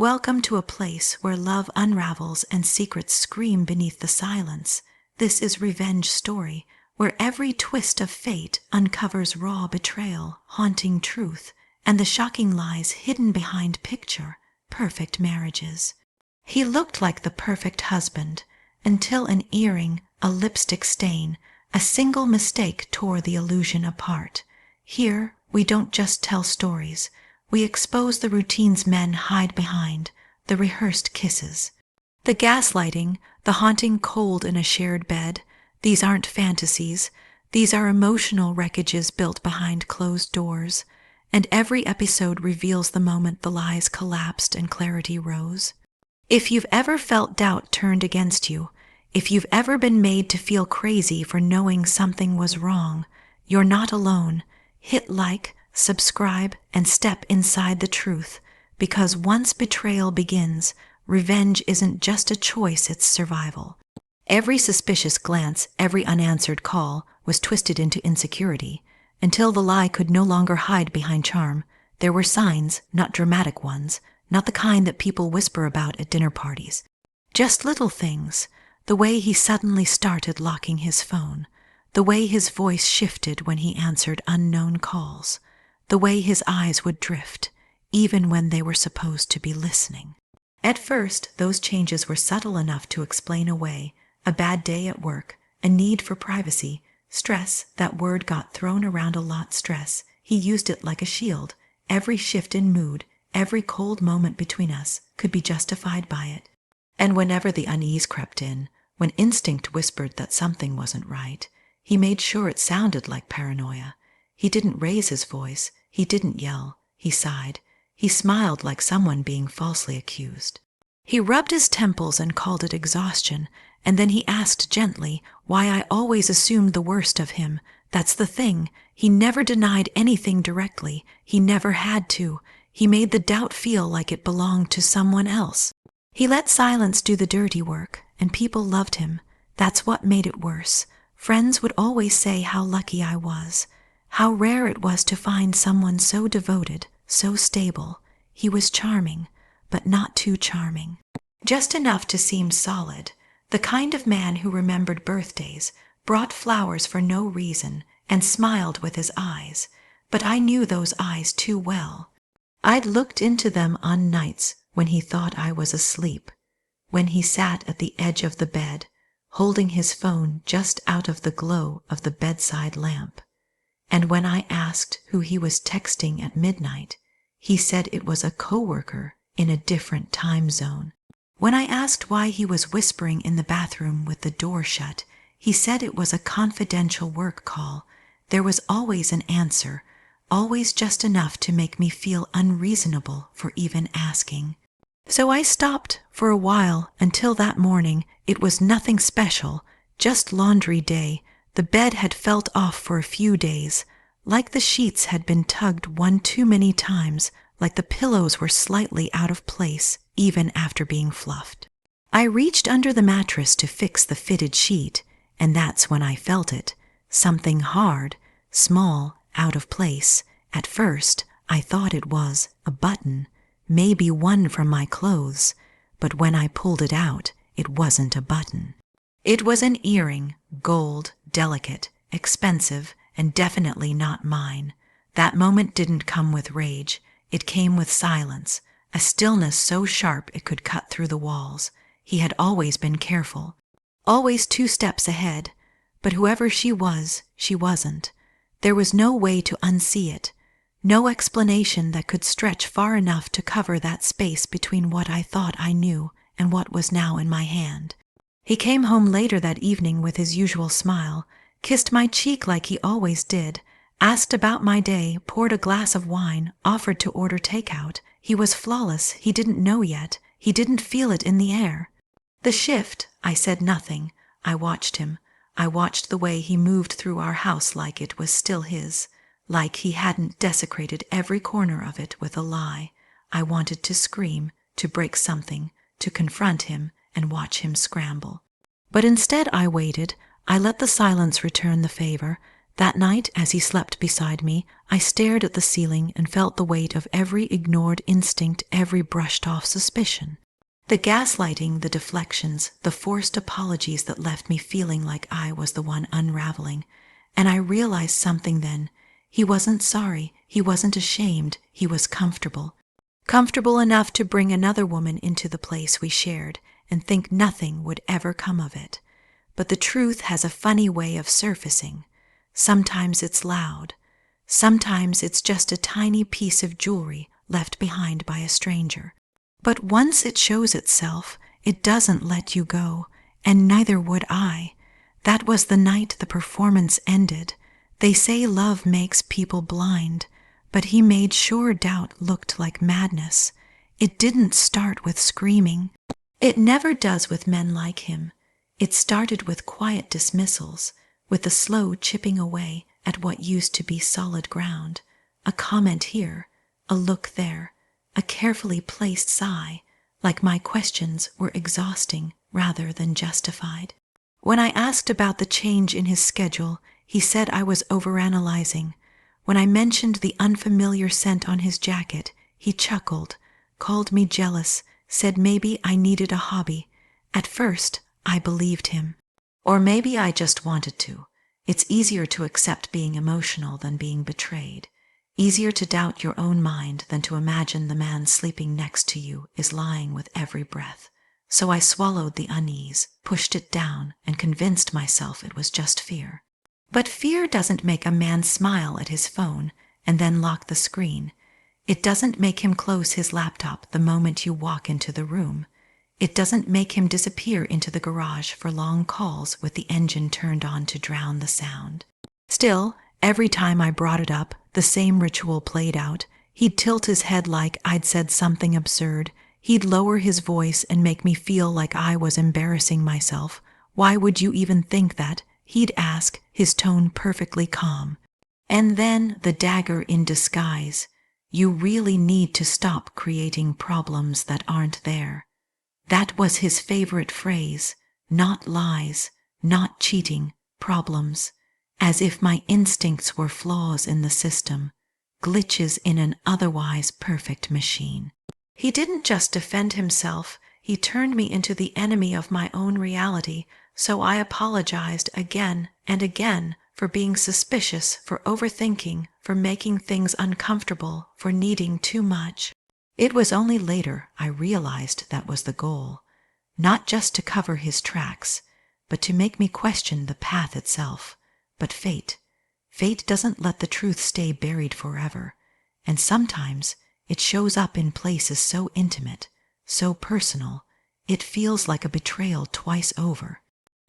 Welcome to a place where love unravels and secrets scream beneath the silence. This is Revenge Story, where every twist of fate uncovers raw betrayal, haunting truth, and the shocking lies hidden behind picture-perfect marriages. He looked like the perfect husband, until an earring, a lipstick stain, a single mistake tore the illusion apart. Here, we don't just tell stories. We expose the routines men hide behind, the rehearsed kisses. The gaslighting, the haunting cold in a shared bed. These aren't fantasies. These are emotional wreckages built behind closed doors. And every episode reveals the moment the lies collapsed and clarity rose. If you've ever felt doubt turned against you, if you've ever been made to feel crazy for knowing something was wrong, you're not alone. Hit like, subscribe, and step inside the truth, because once betrayal begins, revenge isn't just a choice, it's survival. Every suspicious glance, every unanswered call was twisted into insecurity, until the lie could no longer hide behind charm. There were signs, not dramatic ones, not the kind that people whisper about at dinner parties. Just little things, the way he suddenly started locking his phone, the way his voice shifted when he answered unknown calls, the way his eyes would drift, even when they were supposed to be listening. At first, those changes were subtle enough to explain away a bad day at work, a need for privacy, stress. That word got thrown around a lot, stress. He used it like a shield. Every shift in mood, every cold moment between us could be justified by it. And whenever the unease crept in, when instinct whispered that something wasn't right, he made sure it sounded like paranoia. He didn't raise his voice. He didn't yell. He sighed. He smiled like someone being falsely accused. He rubbed his temples and called it exhaustion, and then he asked gently why I always assumed the worst of him. That's the thing. He never denied anything directly. He never had to. He made the doubt feel like it belonged to someone else. He let silence do the dirty work, and people loved him. That's what made it worse. Friends would always say how lucky I was, how rare it was to find someone so devoted, so stable. He was charming, but not too charming. Just enough to seem solid, the kind of man who remembered birthdays, brought flowers for no reason, and smiled with his eyes. But I knew those eyes too well. I'd looked into them on nights when he thought I was asleep, when he sat at the edge of the bed, holding his phone just out of the glow of the bedside lamp. And when I asked who he was texting at midnight, he said it was a coworker in a different time zone. When I asked why he was whispering in the bathroom with the door shut, he said it was a confidential work call. There was always an answer, always just enough to make me feel unreasonable for even asking. So I stopped for a while until that morning. It was nothing special, just laundry day. The bed had felt off for a few days, like the sheets had been tugged one too many times, like the pillows were slightly out of place, even after being fluffed. I reached under the mattress to fix the fitted sheet, and that's when I felt it. Something hard, small, out of place. At first, I thought it was a button, maybe one from my clothes, but when I pulled it out, it wasn't a button. It was an earring, gold, delicate, expensive, and definitely not mine. That moment didn't come with rage. It came with silence, a stillness so sharp it could cut through the walls. He had always been careful, always 2 steps ahead, but whoever she was, she wasn't. There was no way to unsee it, no explanation that could stretch far enough to cover that space between what I thought I knew and what was now in my hand. He came home later that evening with his usual smile, kissed my cheek like he always did, asked about my day, poured a glass of wine, offered to order takeout. He was flawless. He didn't know yet. He didn't feel it in the air. The shift, I said nothing. I watched him. I watched the way he moved through our house like it was still his, like he hadn't desecrated every corner of it with a lie. I wanted to scream, to break something, to confront him and watch him scramble. But instead I waited. I let the silence return the favor. That night, as he slept beside me, I stared at the ceiling and felt the weight of every ignored instinct, every brushed-off suspicion. The gaslighting, the deflections, the forced apologies that left me feeling like I was the one unraveling. And I realized something then. He wasn't sorry, he wasn't ashamed, he was comfortable. Comfortable enough to bring another woman into the place we shared and think nothing would ever come of it. But the truth has a funny way of surfacing. Sometimes it's loud. Sometimes it's just a tiny piece of jewelry left behind by a stranger. But once it shows itself, it doesn't let you go, and neither would I. That was the night the performance ended. They say love makes people blind, but he made sure doubt looked like madness. It didn't start with screaming. It never does with men like him. It started with quiet dismissals, with the slow chipping away at what used to be solid ground. A comment here, a look there, a carefully placed sigh, like my questions were exhausting rather than justified. When I asked about the change in his schedule, he said I was overanalyzing. When I mentioned the unfamiliar scent on his jacket, he chuckled, called me jealous, said maybe I needed a hobby. At first, I believed him. Or maybe I just wanted to. It's easier to accept being emotional than being betrayed. Easier to doubt your own mind than to imagine the man sleeping next to you is lying with every breath. So I swallowed the unease, pushed it down, and convinced myself it was just fear. But fear doesn't make a man smile at his phone and then lock the screen. It doesn't make him close his laptop the moment you walk into the room. It doesn't make him disappear into the garage for long calls with the engine turned on to drown the sound. Still, every time I brought it up, the same ritual played out. He'd tilt his head like I'd said something absurd. He'd lower his voice and make me feel like I was embarrassing myself. Why would you even think that? He'd ask, his tone perfectly calm. And then the dagger in disguise. You really need to stop creating problems that aren't there. That was his favorite phrase. Not lies, not cheating, problems. As if my instincts were flaws in the system, glitches in an otherwise perfect machine. He didn't just defend himself, he turned me into the enemy of my own reality, so I apologized again and again for being suspicious, for overthinking, for making things uncomfortable, for needing too much. It was only later I realized that was the goal. Not just to cover his tracks, but to make me question the path itself. But fate doesn't let the truth stay buried forever, and sometimes it shows up in places so intimate, so personal, it feels like a betrayal twice over.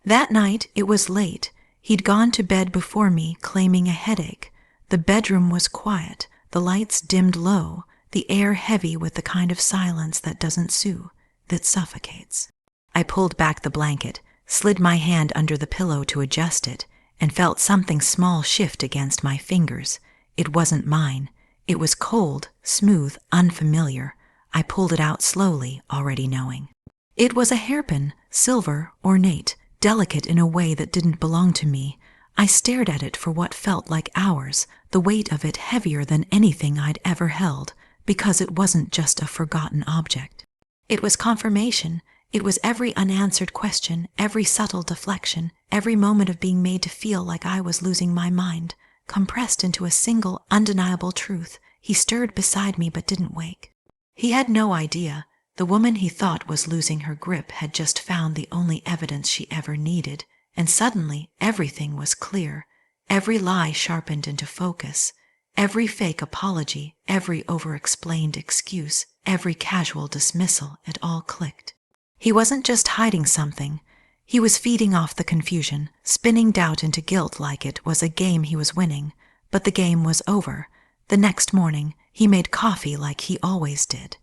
That night it was late. He'd gone to bed before me, claiming a headache. The bedroom was quiet, the lights dimmed low, the air heavy with the kind of silence that doesn't soothe, that suffocates. I pulled back the blanket, slid my hand under the pillow to adjust it, and felt something small shift against my fingers. It wasn't mine. It was cold, smooth, unfamiliar. I pulled it out slowly, already knowing. It was a hairpin, silver, ornate, delicate in a way that didn't belong to me. I stared at it for what felt like hours, the weight of it heavier than anything I'd ever held, because it wasn't just a forgotten object. It was confirmation. It was every unanswered question, every subtle deflection, every moment of being made to feel like I was losing my mind, compressed into a single, undeniable truth. He stirred beside me but didn't wake. He had no idea. The woman he thought was losing her grip had just found the only evidence she ever needed, and suddenly everything was clear. Every lie sharpened into focus. Every fake apology, every over-explained excuse, every casual dismissal, it all clicked. He wasn't just hiding something. He was feeding off the confusion, spinning doubt into guilt like it was a game he was winning. But the game was over. The next morning, he made coffee like he always did,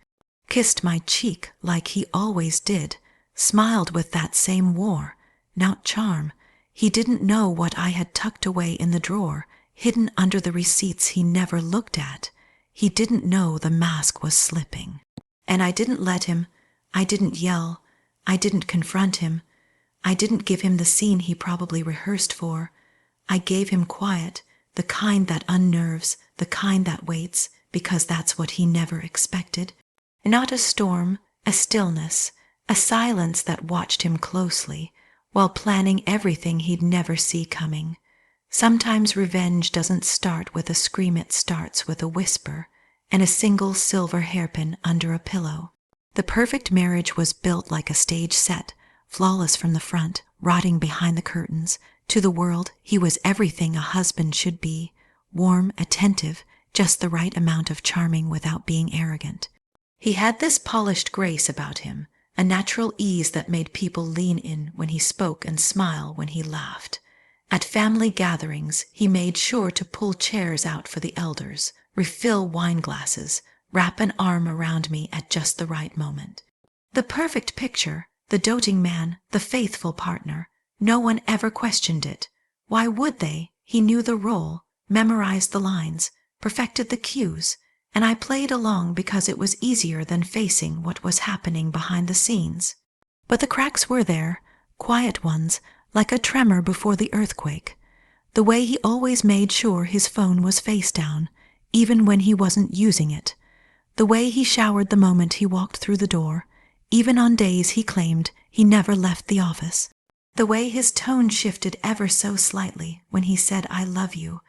kissed my cheek like he always did, smiled with that same war, not charm. He didn't know what I had tucked away in the drawer, hidden under the receipts he never looked at. He didn't know the mask was slipping. And I didn't let him. I didn't yell. I didn't confront him. I didn't give him the scene he probably rehearsed for. I gave him quiet, the kind that unnerves, the kind that waits, because that's what he never expected. Not a storm, a stillness, a silence that watched him closely, while planning everything he'd never see coming. Sometimes revenge doesn't start with a scream, it starts with a whisper, and a single silver hairpin under a pillow. The perfect marriage was built like a stage set, flawless from the front, rotting behind the curtains. To the world, he was everything a husband should be, warm, attentive, just the right amount of charming without being arrogant. He had this polished grace about him, a natural ease that made people lean in when he spoke and smile when he laughed. At family gatherings, he made sure to pull chairs out for the elders, refill wine glasses, wrap an arm around me at just the right moment. The perfect picture, the doting man, the faithful partner. No one ever questioned it. Why would they? He knew the role, memorized the lines, perfected the cues, and I played along because it was easier than facing what was happening behind the scenes. But the cracks were there, quiet ones, like a tremor before the earthquake. The way he always made sure his phone was face down, even when he wasn't using it. The way he showered the moment he walked through the door, even on days he claimed he never left the office. The way his tone shifted ever so slightly when he said, "I love you,"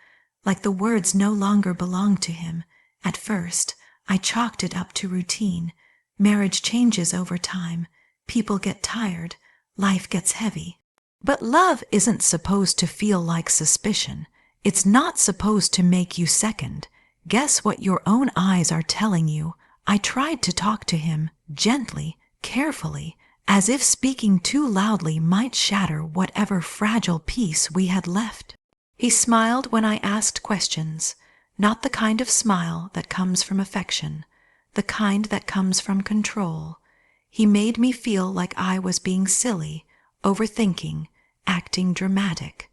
like the words no longer belonged to him. At first, I chalked it up to routine. Marriage changes over time. People get tired. Life gets heavy. But love isn't supposed to feel like suspicion. It's not supposed to make you second. Guess what your own eyes are telling you? I tried to talk to him, gently, carefully, as if speaking too loudly might shatter whatever fragile peace we had left. He smiled when I asked questions, not the kind of smile that comes from affection, the kind that comes from control. He made me feel like I was being silly, overthinking, acting dramatic.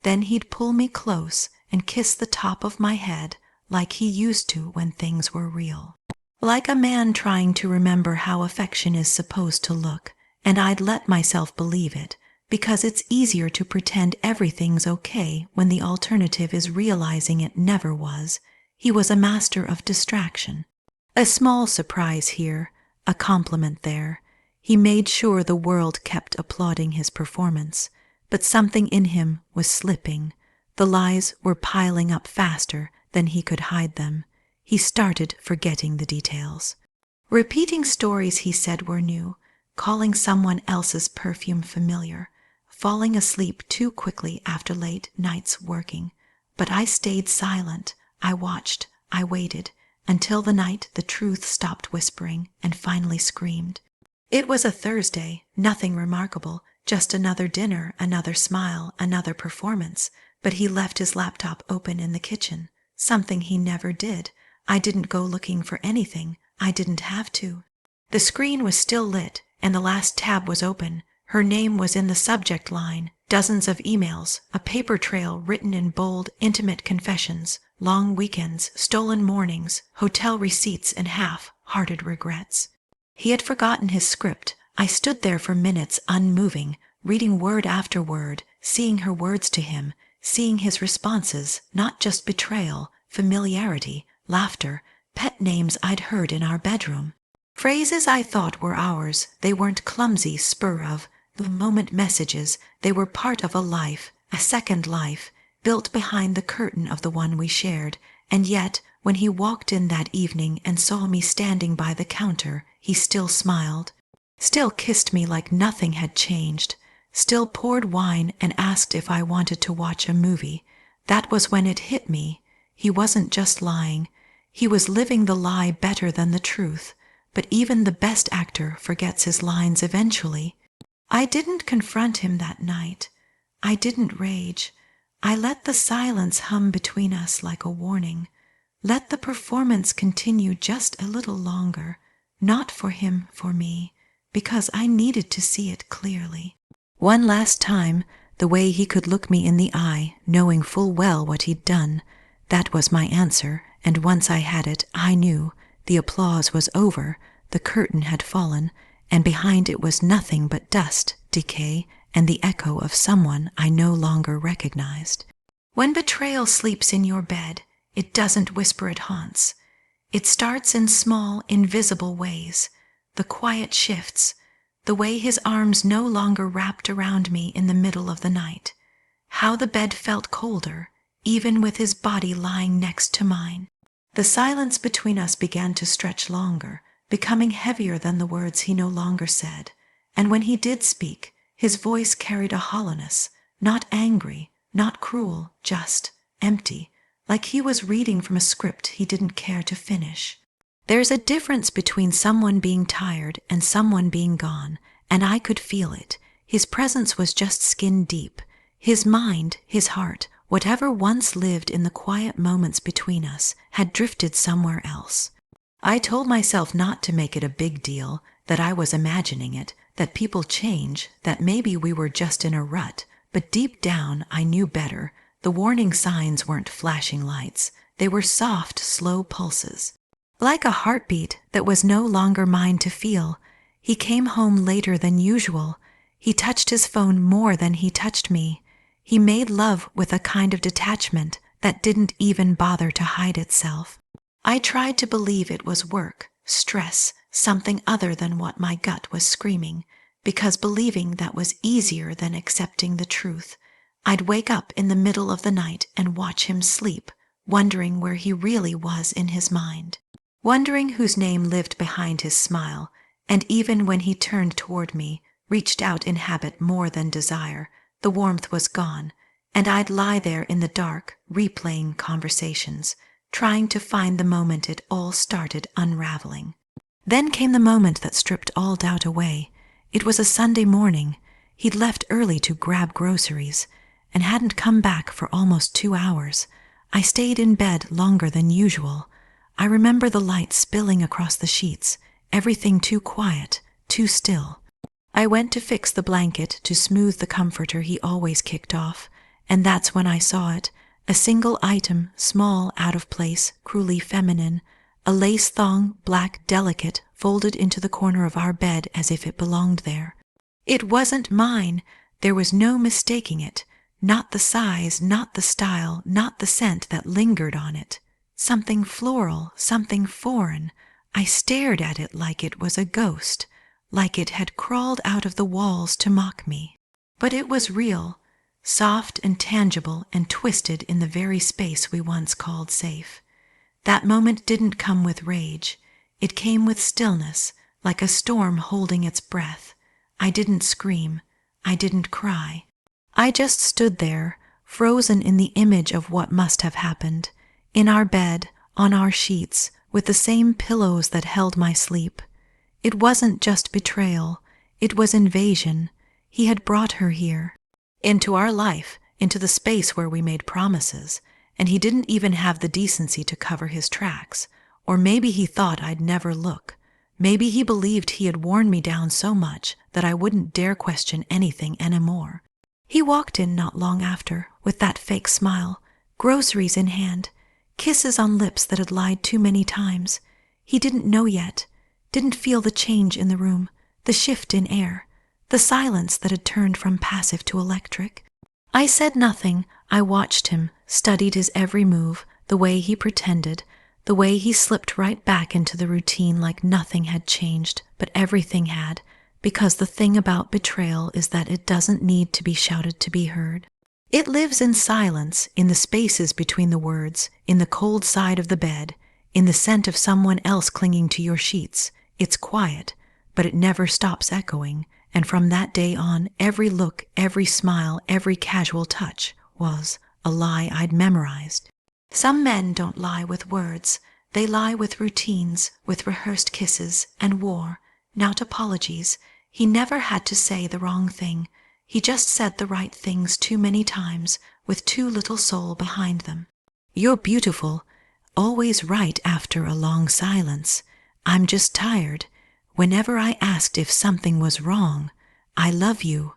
Then he'd pull me close and kiss the top of my head like he used to when things were real. Like a man trying to remember how affection is supposed to look, and I'd let myself believe it, because it's easier to pretend everything's okay when the alternative is realizing it never was. He was a master of distraction. A small surprise here, a compliment there. He made sure the world kept applauding his performance, but something in him was slipping. The lies were piling up faster than he could hide them. He started forgetting the details. Repeating stories he said were new, calling someone else's perfume familiar, falling asleep too quickly after late nights working. But I stayed silent. I watched, I waited, until the night the truth stopped whispering and finally screamed. It was a Thursday, nothing remarkable, just another dinner, another smile, another performance, but he left his laptop open in the kitchen, something he never did. I didn't go looking for anything. I didn't have to. The screen was still lit, and the last tab was open. Her name was in the subject line, dozens of emails, a paper trail written in bold, intimate confessions, long weekends, stolen mornings, hotel receipts, and half-hearted regrets. He had forgotten his script. I stood there for minutes unmoving, reading word after word, seeing her words to him, seeing his responses, not just betrayal, familiarity, laughter, pet names I'd heard in our bedroom. Phrases I thought were ours. They weren't clumsy spur of the moment messages. They were part of a life, a second life, built behind the curtain of the one we shared. And yet, when he walked in that evening and saw me standing by the counter, he still smiled, still kissed me like nothing had changed, still poured wine and asked if I wanted to watch a movie. That was when it hit me. He wasn't just lying. He was living the lie better than the truth. But even the best actor forgets his lines eventually. I didn't confront him that night. I didn't rage. I let the silence hum between us like a warning. Let the performance continue just a little longer. Not for him, for me, because I needed to see it clearly. One last time, the way he could look me in the eye, knowing full well what he'd done. That was my answer, and once I had it, I knew. The applause was over, the curtain had fallen, and behind it was nothing but dust, decay, and the echo of someone I no longer recognized. When betrayal sleeps in your bed, it doesn't whisper, it haunts. It starts in small, invisible ways. The quiet shifts, the way his arms no longer wrapped around me in the middle of the night. How the bed felt colder, even with his body lying next to mine. The silence between us began to stretch longer, becoming heavier than the words he no longer said. And when he did speak, his voice carried a hollowness, not angry, not cruel, just empty, like he was reading from a script he didn't care to finish. There's a difference between someone being tired and someone being gone, and I could feel it. His presence was just skin deep. His mind, his heart, whatever once lived in the quiet moments between us, had drifted somewhere else. I told myself not to make it a big deal, that I was imagining it, that people change, that maybe we were just in a rut, but deep down I knew better. The warning signs weren't flashing lights. They were soft, slow pulses. Like a heartbeat that was no longer mine to feel. He came home later than usual. He touched his phone more than he touched me. He made love with a kind of detachment that didn't even bother to hide itself. I tried to believe it was work, stress, something other than what my gut was screaming, because believing that was easier than accepting the truth. I'd wake up in the middle of the night and watch him sleep, wondering where he really was in his mind, wondering whose name lived behind his smile, and even when he turned toward me, reached out in habit more than desire, the warmth was gone, and I'd lie there in the dark, replaying conversations, trying to find the moment it all started unraveling. Then came the moment that stripped all doubt away. It was a Sunday morning. He'd left early to grab groceries, and hadn't come back for almost 2 hours. I stayed in bed longer than usual. I remember the light spilling across the sheets, everything too quiet, too still. I went to fix the blanket to smooth the comforter he always kicked off, and that's when I saw it, a single item, small, out of place, cruelly feminine, a lace thong, black, delicate, folded into the corner of our bed as if it belonged there. It wasn't mine. There was no mistaking it. Not the size, not the style, not the scent that lingered on it. Something floral, something foreign. I stared at it like it was a ghost, like it had crawled out of the walls to mock me. But it was real, soft and tangible and twisted in the very space we once called safe. That moment didn't come with rage. It came with stillness, like a storm holding its breath. I didn't scream. I didn't cry. I just stood there, frozen in the image of what must have happened, in our bed, on our sheets, with the same pillows that held my sleep. It wasn't just betrayal. It was invasion. He had brought her here, into our life, into the space where we made promises, and he didn't even have the decency to cover his tracks. Or maybe he thought I'd never look. Maybe he believed he had worn me down so much that I wouldn't dare question anything anymore. He walked in not long after, with that fake smile, groceries in hand, kisses on lips that had lied too many times. He didn't know yet, didn't feel the change in the room, the shift in air, the silence that had turned from passive to electric. I said nothing. I watched him, studied his every move, the way he pretended, the way he slipped right back into the routine like nothing had changed, but everything had, because the thing about betrayal is that it doesn't need to be shouted to be heard. It lives in silence, in the spaces between the words, in the cold side of the bed, in the scent of someone else clinging to your sheets. It's quiet, but it never stops echoing, and from that day on, every look, every smile, every casual touch was a lie I'd memorized. Some men don't lie with words. They lie with routines, with rehearsed kisses, and war, not apologies. He never had to say the wrong thing. He just said the right things too many times, with too little soul behind them. You're beautiful, always right after a long silence. I'm just tired. Whenever I asked if something was wrong, I love you,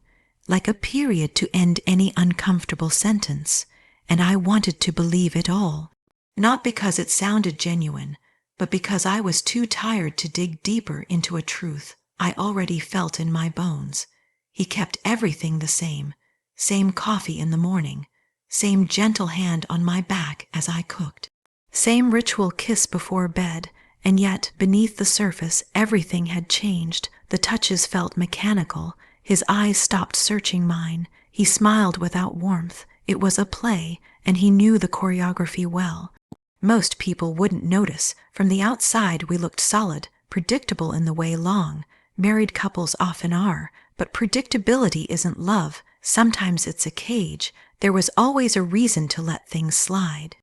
like a period to end any uncomfortable sentence, and I wanted to believe it all. Not because it sounded genuine, but because I was too tired to dig deeper into a truth I already felt in my bones. He kept everything the same coffee in the morning, same gentle hand on my back as I cooked, same ritual kiss before bed, and yet beneath the surface everything had changed. The touches felt mechanical, his eyes stopped searching mine, he smiled without warmth. It was a play, and he knew the choreography well. Most people wouldn't notice. From the outside we looked solid, predictable in the way long married couples often are, but predictability isn't love. Sometimes it's a cage. There was always a reason to let things slide.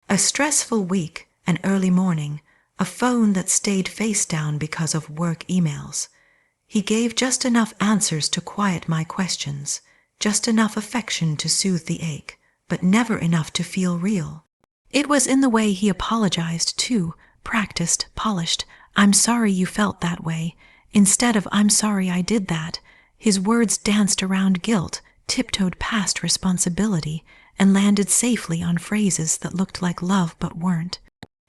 A stressful week, an early morning, a phone that stayed face down because of work emails. He gave just enough answers to quiet my questions, just enough affection to soothe the ache, but never enough to feel real. It was in the way he apologized too, practiced, polished. "I'm sorry you felt that way," instead of "I'm sorry I did that." His words danced around guilt, tiptoed past responsibility, and landed safely on phrases that looked like love but weren't.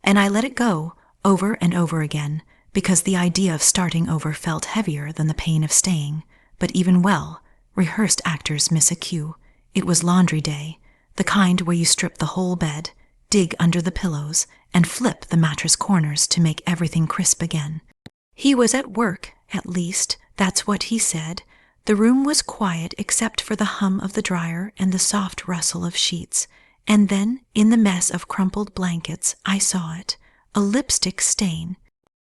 And I let it go, over and over again, because the idea of starting over felt heavier than the pain of staying. But even well, rehearsed actors miss a cue. It was laundry day, the kind where you strip the whole bed, dig under the pillows, and flip the mattress corners to make everything crisp again. He was at work, at least, that's what he said. The room was quiet except for the hum of the dryer and the soft rustle of sheets. And then, in the mess of crumpled blankets, I saw it. A lipstick stain.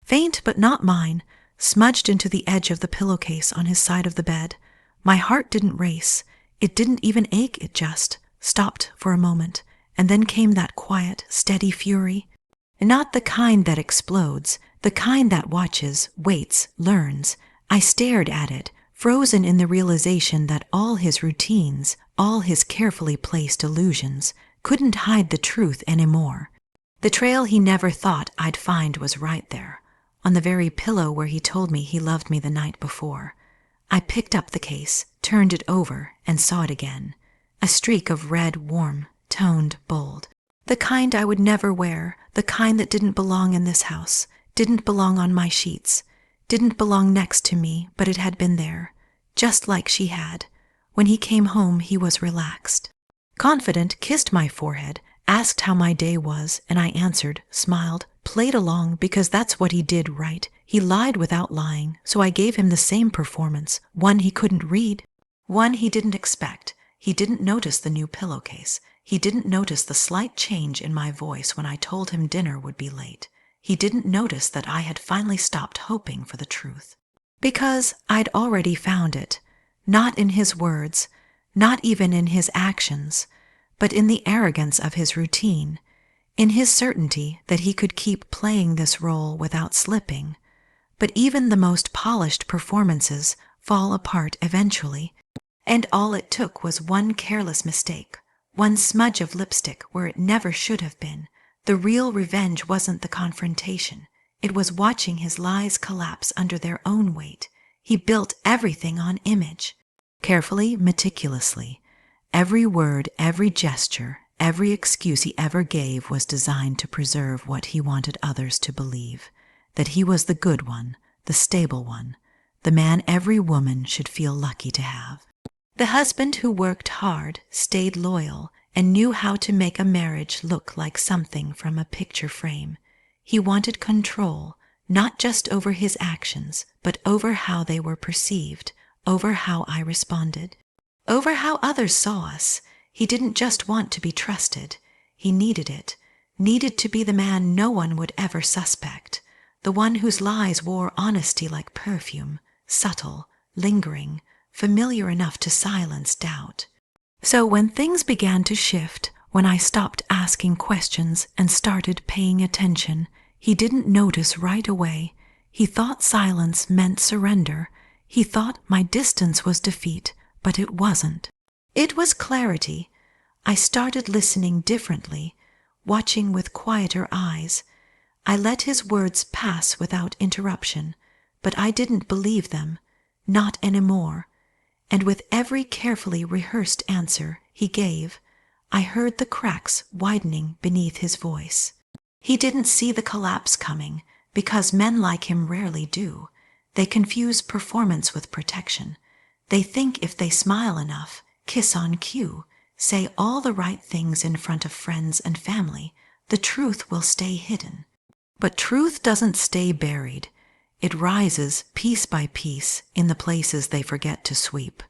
Faint but not mine, smudged into the edge of the pillowcase on his side of the bed. My heart didn't race. It didn't even ache, it just stopped for a moment. And then came that quiet, steady fury. Not the kind that explodes, the kind that watches, waits, learns. I stared at it, frozen in the realization that all his routines, all his carefully placed illusions, couldn't hide the truth anymore. The trail he never thought I'd find was right there, on the very pillow where he told me he loved me the night before. I picked up the case, turned it over, and saw it again. A streak of red, warm, toned, bold. The kind I would never wear, the kind that didn't belong in this house, didn't belong on my sheets, didn't belong next to me, but it had been there, just like she had. When he came home, he was relaxed. Confident, kissed my forehead, asked how my day was, and I answered, smiled, played along because that's what he did right. He lied without lying, so I gave him the same performance, one he couldn't read, one he didn't expect. He didn't notice the new pillowcase. He didn't notice the slight change in my voice when I told him dinner would be late. He didn't notice that I had finally stopped hoping for the truth. Because I'd already found it, not in his words, not even in his actions, but in the arrogance of his routine, in his certainty that he could keep playing this role without slipping. But even the most polished performances fall apart eventually, and all it took was one careless mistake, one smudge of lipstick where it never should have been. The real revenge wasn't the confrontation. It was watching his lies collapse under their own weight. He built everything on image. Carefully, meticulously. Every word, every gesture, every excuse he ever gave was designed to preserve what he wanted others to believe. That he was the good one, the stable one, the man every woman should feel lucky to have. The husband who worked hard, stayed loyal, and knew how to make a marriage look like something from a picture frame. He wanted control, not just over his actions, but over how they were perceived, over how I responded, over how others saw us. He didn't just want to be trusted. He needed it, needed to be the man no one would ever suspect, the one whose lies wore honesty like perfume, subtle, lingering, familiar enough to silence doubt. So when things began to shift, when I stopped asking questions and started paying attention, he didn't notice right away. He thought silence meant surrender. He thought my distance was defeat, but it wasn't. It was clarity. I started listening differently, watching with quieter eyes. I let his words pass without interruption, but I didn't believe them, not anymore. And with every carefully rehearsed answer he gave, I heard the cracks widening beneath his voice. He didn't see the collapse coming, because men like him rarely do. They confuse performance with protection. They think if they smile enough, kiss on cue, say all the right things in front of friends and family, the truth will stay hidden. But truth doesn't stay buried. It rises piece by piece in the places they forget to sweep.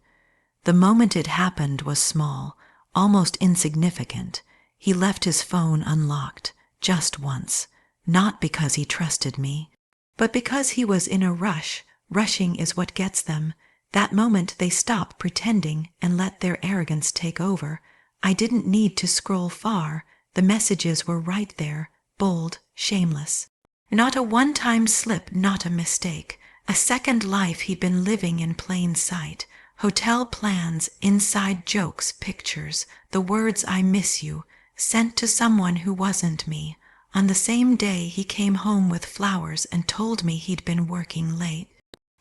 The moment it happened was small, almost insignificant. He left his phone unlocked, just once, not because he trusted me, but because he was in a rush. Rushing is what gets them. That moment they stop pretending and let their arrogance take over. I didn't need to scroll far. The messages were right there, bold, shameless. Not a one-time slip, not a mistake. A second life he'd been living in plain sight. Hotel plans, inside jokes, pictures, the words "I miss you," sent to someone who wasn't me. On the same day he came home with flowers and told me he'd been working late.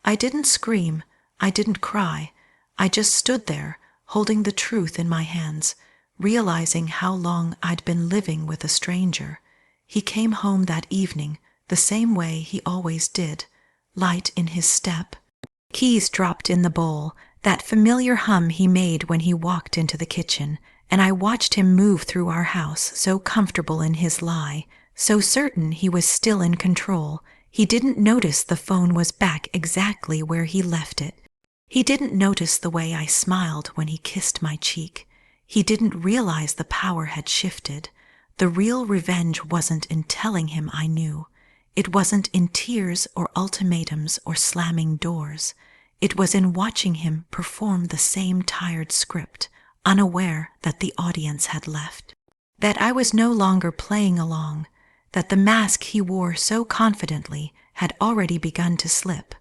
I didn't scream, I didn't cry. I just stood there, holding the truth in my hands, realizing how long I'd been living with a stranger. He came home that evening, the same way he always did, light in his step. Keys dropped in the bowl, that familiar hum he made when he walked into the kitchen, and I watched him move through our house, so comfortable in his lie, so certain he was still in control. He didn't notice the phone was back exactly where he left it. He didn't notice the way I smiled when he kissed my cheek. He didn't realize the power had shifted. The real revenge wasn't in telling him I knew. It wasn't in tears or ultimatums or slamming doors. It was in watching him perform the same tired script, unaware that the audience had left. That I was no longer playing along, that the mask he wore so confidently had already begun to slip.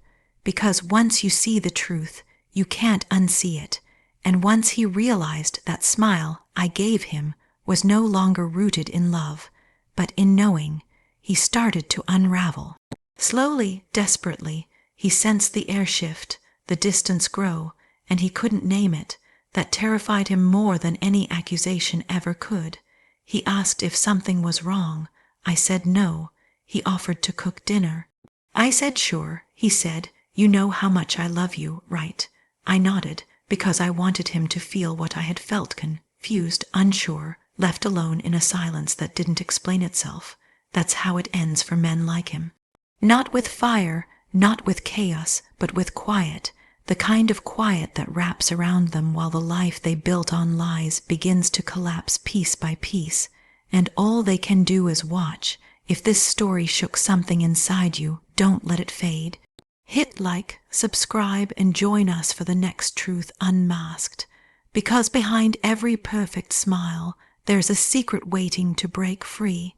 Because once you see the truth, you can't unsee it. And once he realized that smile I gave him was no longer rooted in love, but in knowing, he started to unravel. Slowly, desperately, he sensed the air shift, the distance grow, and he couldn't name it. That terrified him more than any accusation ever could. He asked if something was wrong. I said no. He offered to cook dinner. I said sure. He said, "You know how much I love you, right?" I nodded, because I wanted him to feel what I had felt, confused, unsure, left alone in a silence that didn't explain itself. That's how it ends for men like him. Not with fire, not with chaos, but with quiet, the kind of quiet that wraps around them while the life they built on lies begins to collapse piece by piece, and all they can do is watch. If this story shook something inside you, don't let it fade. Hit like, subscribe, and join us for the next truth unmasked, because behind every perfect smile, there's a secret waiting to break free.